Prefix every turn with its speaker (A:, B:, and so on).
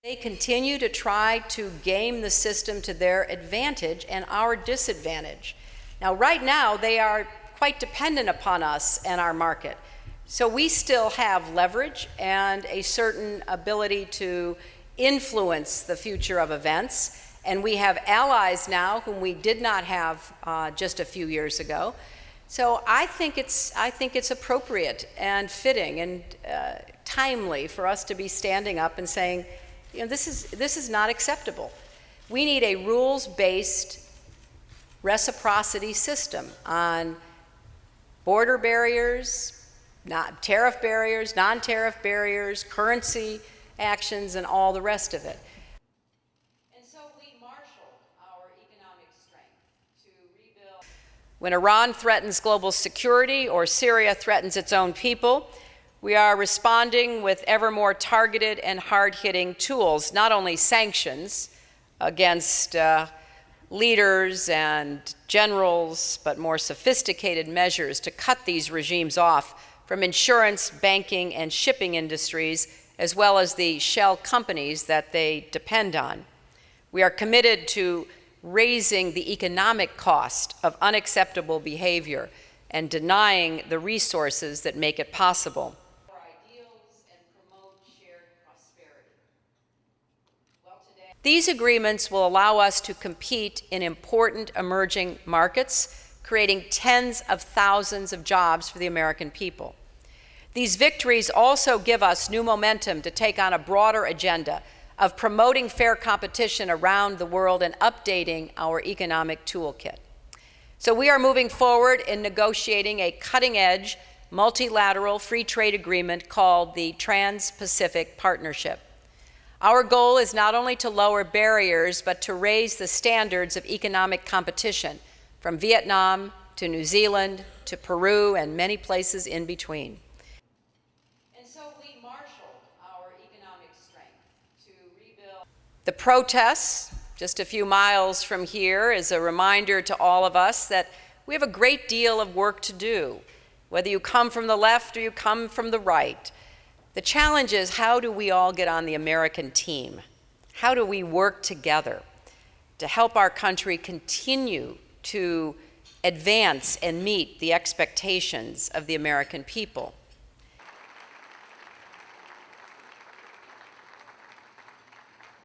A: They continue to try to game the system to their advantage and our disadvantage. Now, right now, they are quite dependent upon us and our market. So we still have leverage and a certain ability to influence the future of events. And we have allies now whom we did not have just a few years ago. So I think it's appropriate and fitting and timely for us to be standing up and saying, you know, this is not acceptable. We need a rules-based reciprocity system on border barriers, tariff barriers, non-tariff barriers, currency actions, and all the rest of it. And so we marshaled our economic strength to rebuild. When Iran threatens global security or Syria threatens its own people, we are responding with ever more targeted and hard-hitting tools, not only sanctions against leaders and generals, but more sophisticated measures to cut these regimes off from insurance, banking, and shipping industries, as well as the shell companies that they depend on. We are committed to raising the economic cost of unacceptable behavior and denying the resources that make it possible. These agreements will allow us to compete in important emerging markets, creating tens of thousands of jobs for the American people. These victories also give us new momentum to take on a broader agenda of promoting fair competition around the world and updating our economic toolkit. So we are moving forward in negotiating a cutting-edge, multilateral free trade agreement called the Trans-Pacific Partnership. Our goal is not only to lower barriers, but to raise the standards of economic competition from Vietnam to New Zealand to Peru and many places in between. And so we marshaled our economic strength to rebuild. The protests, just a few miles from here, is a reminder to all of us that we have a great deal of work to do, whether you come from the left or you come from the right. The challenge is, how do we all get on the American team? How do we work together to help our country continue to advance and meet the expectations of the American people?